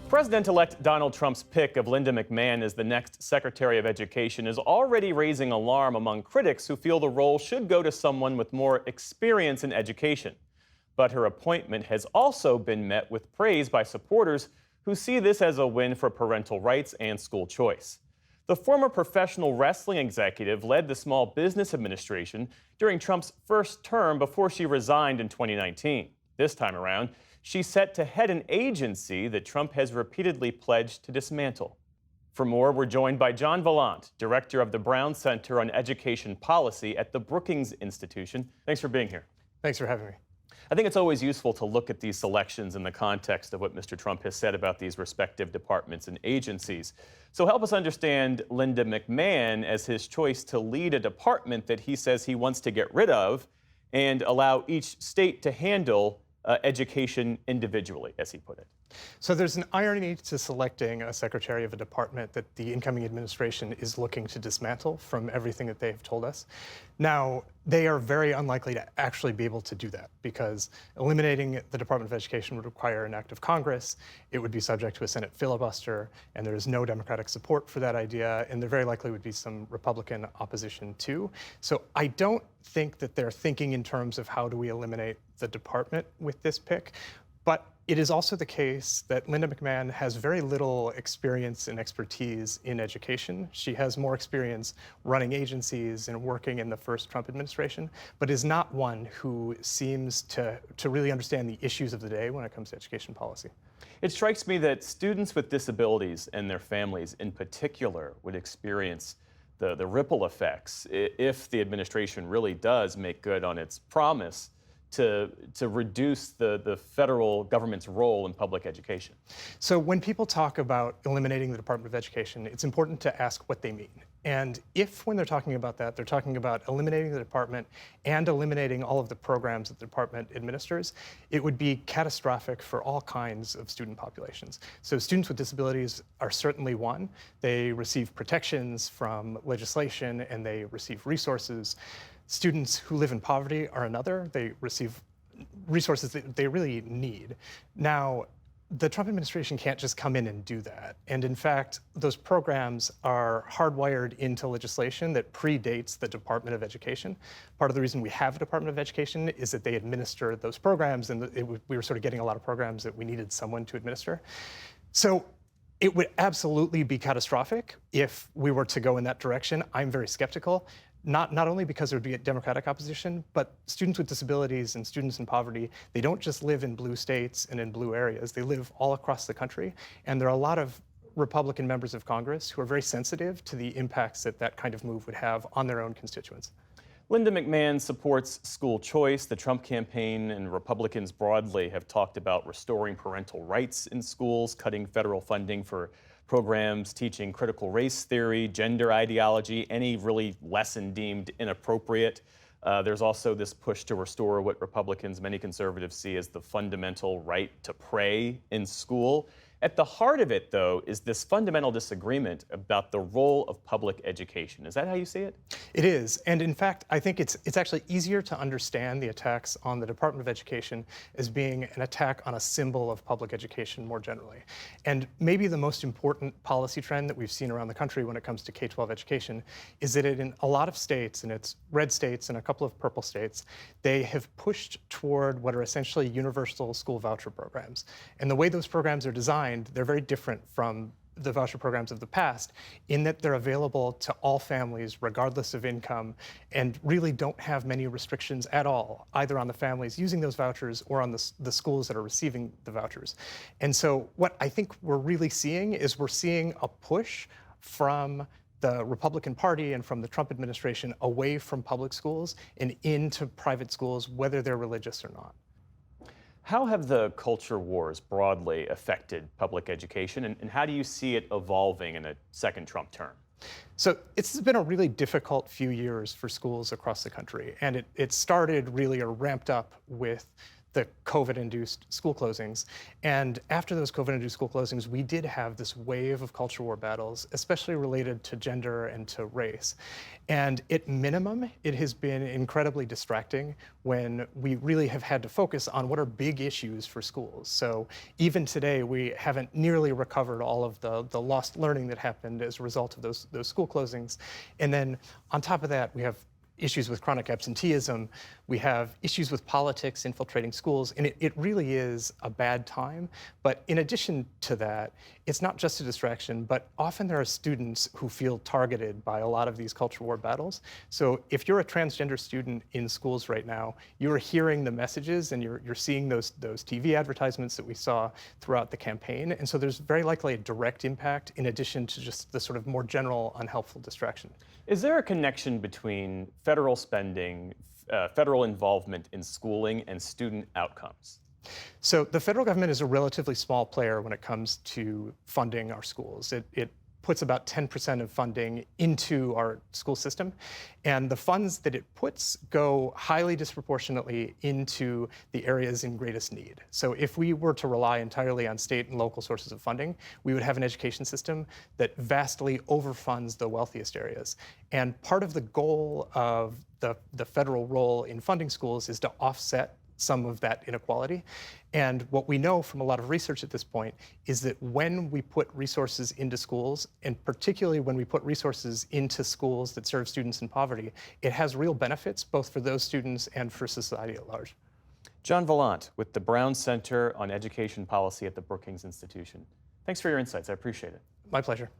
President-elect Donald Trump's pick of Linda McMahon as the next Secretary of Education is already raising alarm among critics who feel the role should go to someone with more experience in education. But her appointment has also been met with praise by supporters who see this as a win for parental rights and school choice. The former professional wrestling executive led the Small Business Administration during Trump's first term before she resigned in 2019. This time around, she's set to head an agency that Trump has repeatedly pledged to dismantle. For more, we're joined by John Vallant, director of the Brown Center on Education Policy at the Brookings Institution. Thanks for being here. Thanks for having me. I think it's always useful to look at these selections in the context of what Mr. Trump has said about these respective departments and agencies. So help us understand Linda McMahon as his choice to lead a department that he says he wants to get rid of and allow each state to handle education individually, as he put it. So there's an irony to selecting a secretary of a department that the incoming administration is looking to dismantle from everything that they've told us. Now, they are very unlikely to actually be able to do that because eliminating the Department of Education would require an act of Congress. It would be subject to a Senate filibuster, and there is no Democratic support for that idea, and there very likely would be some Republican opposition too. So I don't think that they're thinking in terms of how do we eliminate the department with this pick. But it is also the case that Linda McMahon has very little experience and expertise in education. She has more experience running agencies and working in the first Trump administration, but is not one who seems to really understand the issues of the day when it comes to education policy. It strikes me that students with disabilities and their families in particular would experience the ripple effects if the administration really does make good on its promise to reduce the federal government's role in public education. So when people talk about eliminating the Department of Education, it's important to ask what they mean. And if, when they're talking about that, they're talking about eliminating the department and eliminating all of the programs that the department administers, it would be catastrophic for all kinds of student populations. So students with disabilities are certainly one. They receive protections from legislation and they receive resources. Students who live in poverty are another. They receive resources that they really need. Now, the Trump administration can't just come in and do that. And in fact, those programs are hardwired into legislation that predates the Department of Education. Part of the reason we have a Department of Education is that they administer those programs, and we were sort of getting a lot of programs that we needed someone to administer. So it would absolutely be catastrophic if we were to go in that direction. I'm very skeptical. Not only because there would be a Democratic opposition, but students with disabilities and students in poverty, they don't just live in blue states and in blue areas. They live all across the country. And there are a lot of Republican members of Congress who are very sensitive to the impacts that that kind of move would have on their own constituents. Linda McMahon supports school choice. The Trump campaign and Republicans broadly have talked about restoring parental rights in schools, cutting federal funding for programs teaching critical race theory, gender ideology, any really lesson deemed inappropriate. There's also this push to restore what Republicans, many conservatives, see as the fundamental right to pray in school. At the heart of it, though, is this fundamental disagreement about the role of public education. Is that how you see it? It is. And in fact, I think it's actually easier to understand the attacks on the Department of Education as being an attack on a symbol of public education more generally. And maybe the most important policy trend that we've seen around the country when it comes to K-12 education is that in a lot of states, and it's red states and a couple of purple states, they have pushed toward what are essentially universal school voucher programs. And the way those programs are designed, they're very different from the voucher programs of the past in that they're available to all families regardless of income and really don't have many restrictions at all, either on the families using those vouchers or on the schools that are receiving the vouchers. And so what I think we're really seeing is we're seeing a push from the Republican Party and from the Trump administration away from public schools and into private schools, whether they're religious or not. How have the culture wars broadly affected public education, and how do you see it evolving in a second Trump term? So it's been a really difficult few years for schools across the country, and it started really or ramped up with the COVID-induced school closings. And after those COVID-induced school closings, we did have this wave of culture war battles, especially related to gender and to race. And at minimum, it has been incredibly distracting when we really have had to focus on what are big issues for schools. So even today, we haven't nearly recovered all of the lost learning that happened as a result of those school closings. And then on top of that, we have issues with chronic absenteeism. We have issues with politics infiltrating schools, and it really is a bad time. But in addition to that, it's not just a distraction, but often there are students who feel targeted by a lot of these culture war battles. So if you're a transgender student in schools right now, you're hearing the messages and you're seeing those TV advertisements that we saw throughout the campaign. And so there's very likely a direct impact in addition to just the sort of more general unhelpful distraction. Is there a connection between federal spending, federal involvement in schooling, and student outcomes? So the federal government is a relatively small player when it comes to funding our schools. It puts about 10% of funding into our school system, and the funds that it puts go highly disproportionately into the areas in greatest need. So if we were to rely entirely on state and local sources of funding, we would have an education system that vastly overfunds the wealthiest areas. And part of the goal of the federal role in funding schools is to offset some of that inequality. And what we know from a lot of research at this point is that when we put resources into schools, and particularly when we put resources into schools that serve students in poverty, it has real benefits both for those students and for society at large. John Vallant with the Brown Center on Education Policy at the Brookings Institution. Thanks for your insights. I appreciate it. My pleasure.